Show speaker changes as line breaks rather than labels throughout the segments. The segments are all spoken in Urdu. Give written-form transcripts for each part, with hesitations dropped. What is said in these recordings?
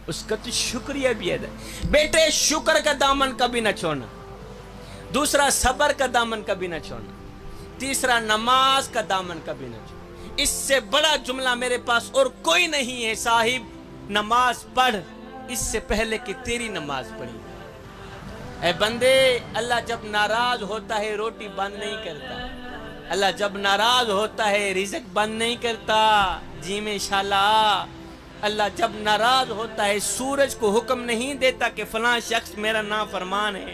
اس کا تو شکریہ بھی ادا. بیٹے شکر کا دامن کبھی نہ چھوڑنا. دوسرا صبر کا دامن کبھی نہ چھوڑنا. تیسرا نماز کا دامن کبھی نہ چھوڑنا. اس سے بڑا جملہ میرے پاس اور کوئی نہیں ہے. صاحب نماز پڑھ اس سے پہلے کہ تیری نماز پڑھی. اے بندے اللہ جب ناراض ہوتا ہے روٹی بند نہیں کرتا. اللہ جب ناراض ہوتا ہے رزق بند نہیں کرتا. جی میں انشاءاللہ اللہ جب ناراض ہوتا ہے سورج کو حکم نہیں دیتا کہ فلاں شخص میرا نافرمان ہے.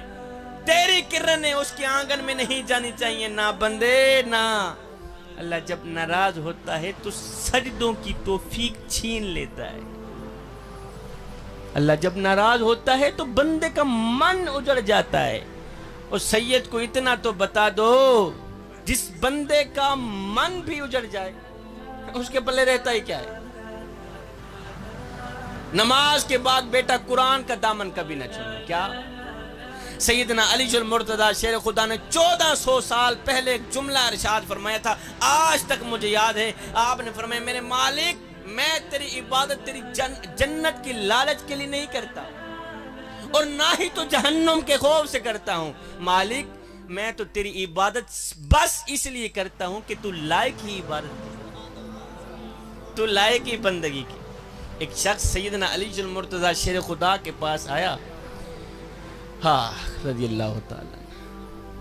تیری کرنیں اس کے آنگن میں نہیں جانی چاہیے. نہ بندے نہ. اللہ جب ناراض ہوتا ہے تو سجدوں کی توفیق چھین لیتا ہے. اللہ جب ناراض ہوتا ہے تو بندے کا من اجڑ جاتا ہے. اور سید کو اتنا تو بتا دو جس بندے کا من بھی اجڑ جائے اس کے پلے رہتا ہی کیا ہے. نماز کے بعد بیٹا قرآن کا دامن کبھی نہ چھوڑنا. کیا سیدنا علی المرتضیٰ شیر خدا نے 1400 سال پہلے ایک جملہ ارشاد فرمایا تھا. آج تک مجھے یاد ہے. آپ نے فرمایا میرے مالک میں تیری عبادت تیری جنت کی لالچ کے لیے نہیں کرتا اور نہ ہی تو جہنم کے خوف سے کرتا ہوں. مالک میں تو تیری عبادت بس اس لیے کرتا ہوں کہ تو لائق ہی عبادت کی, تو لائق ہی بندگی کی. ایک شخص سیدنا علی المرتضیٰ شیر خدا کے پاس آیا. ہاں رضی اللہ تعالیٰ.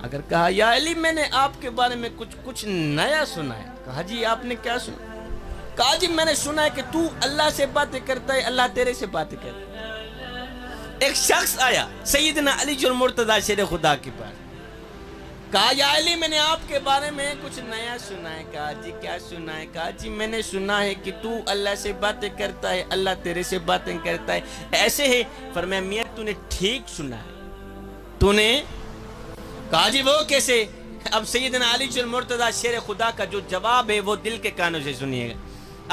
اگر کہا یا علی میں نے آپ کے بارے میں کچھ نیا سنا ہے. کہا جی آپ نے کیا سنا؟ کہا جی میں نے سنا ہے کہ تو اللہ سے باتیں کرتا ہے اللہ تیرے سے باتیں کرتا ہے. ایک شخص آیا سیدنا علی المرتضیٰ شیر خدا کے پاس. کہا یا علی میں نے آپ کے بارے میں کچھ نیا سنا ہے. کہا جی کیا سنا ہے؟ کہا جی میں نے سنا ہے کہ تو اللہ سے باتیں کرتا ہے اللہ تیرے سے باتیں کرتا ہے. ایسے ہے؟ فرمایا میاں تو نے ٹھیک سنا ہے. تو نے کہا جی وہ کیسے؟ اب سیدنا علی المرتضیٰ شیر خدا کا جو جواب ہے وہ دل کے کانوں سے سنیے گا.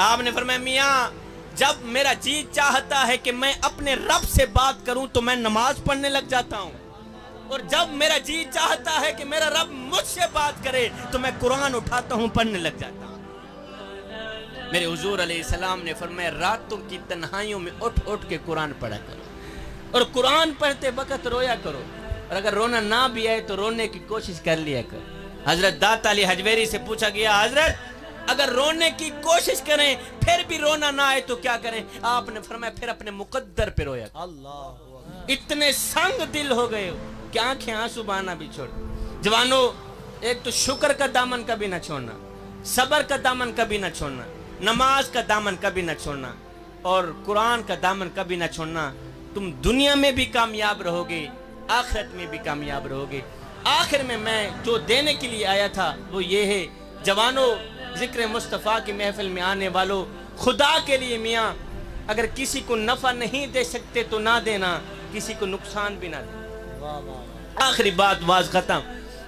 آپ نے فرمایا میاں جب میرا جی چاہتا ہے کہ میں اپنے رب سے بات کروں تو میں نماز پڑھنے لگ جاتا ہوں, اور جب میرا جی چاہتا ہے کہ میرا رب مجھ سے بات کرے تو میں قرآن اٹھاتا ہوں پڑھنے لگ جاتا ہوں. میرے حضور علیہ السلام نے فرمایا راتوں کی تنہائیوں میں اٹھ اٹھ کے قرآن پڑھا کرو, اور قرآن پڑھتے وقت رویا کرو, اور اگر رونا نہ بھی آئے تو رونے کی کوشش کر لیا کرو. حضرت دات علی حجویری سے پوچھا گیا حضرت اگر رونے کی کوشش کریں پھر بھی رونا نہ آئے تو کیا کریں؟ آپ نے فرمایا پھر اپنے مقدر پہ رویا کرو. اتنے سنگ دل ہو گئے کہ آنکھیں آنسو بہانا بھی چھوڑ. جوانو ایک تو شکر کا دامن کبھی نہ چھوڑنا, صبر کا دامن کبھی نہ چھوڑنا, نماز کا دامن کبھی نہ چھوڑنا, اور قرآن کا دامن کبھی نہ چھوڑنا. تم دنیا میں بھی کامیاب رہو گے آخرت میں بھی کامیاب رہو گے. آخر میں جو دینے کے لیے آیا تھا وہ یہ ہے جوانو ذکر مصطفیٰ کی محفل میں آنے والوں خدا کے لیے میاں اگر کسی کو نفع نہیں دے سکتے تو نہ دینا, کسی کو نقصان بھی نہ دینا. آخری بات واز ختم.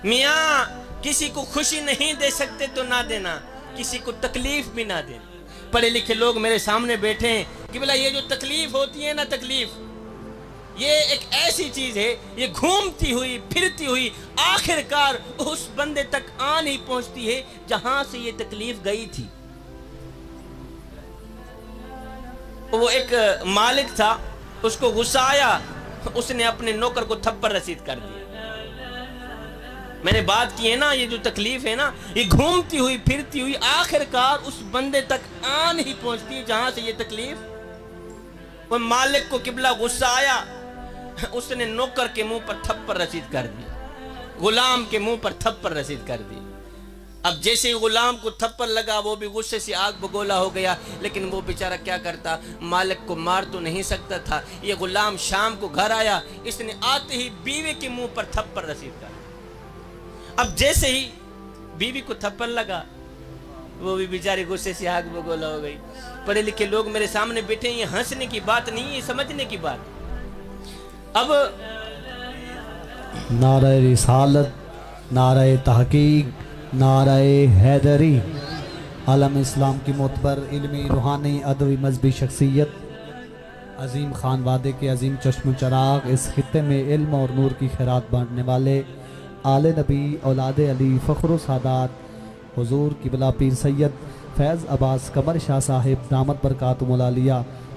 میاں کسی کو خوشی نہیں دے سکتے تو نہ دینا, کسی کو تکلیف بھی نہ دینا. پڑھے لکھے لوگ میرے سامنے بیٹھے ہیں کہ بلا یہ جو تکلیف ہوتی ہے نا تکلیف یہ ایک ایسی چیز ہے یہ گھومتی ہوئی پھرتی ہوئی آخر کار اس بندے تک آ نہیں پہنچتی ہے جہاں سے یہ تکلیف گئی تھی. وہ ایک مالک تھا اس کو غصہ آیا, اس نے اپنے نوکر کو تھپڑ رسید کر دیا. میں نے بات کی ہے نا یہ جو تکلیف ہے نا یہ گھومتی ہوئی پھرتی ہوئی آخر کار اس بندے تک آ نہیں پہنچتی ہے جہاں سے یہ تکلیف. وہ مالک کو قبلہ غصہ آیا, اس نے نوکر کے منہ پر تھپڑ رسید کر دی, غلام کے منہ پر تھپڑ رسید کر دی. اب جیسے ہی غلام کو تھپڑ لگا وہ بھی غصے سے آگ بگولا ہو گیا, لیکن وہ بیچارہ کیا کرتا, مالک کو مار تو نہیں سکتا تھا. یہ غلام شام کو گھر آیا, اس نے آتے ہی بیوی کے منہ پر تھپڑ رسید کر. اب جیسے ہی بیوی کو تھپڑ لگا وہ بھی بیچاری غصے سے آگ بگولا ہو گئی. پڑھے لکھے لوگ میرے سامنے بیٹھے, یہ ہنسنے کی بات نہیں یہ سمجھنے کی بات. اب
نعرہ رسالت, نعرہ تحقیق, نعرہ حیدری, عالم اسلام کی معتبر علمی روحانی ادبی مذہبی شخصیت, عظیم خان وادے کے عظیم چشم و چراغ, اس خطے میں علم اور نور کی خیرات بانٹنے والے آل نبی اولاد علی فخر و سادات حضور قبلہ پیر سید فیض عباس قمر شاہ صاحب دامت برکاتہم العالیہ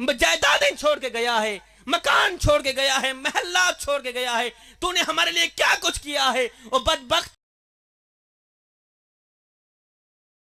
جائیدادیں چھوڑ کے گیا ہے، مکان چھوڑ کے گیا ہے، محلات چھوڑ کے گیا ہے، تو نے ہمارے لیے کیا کچھ کیا ہے؟ وہ بدبخت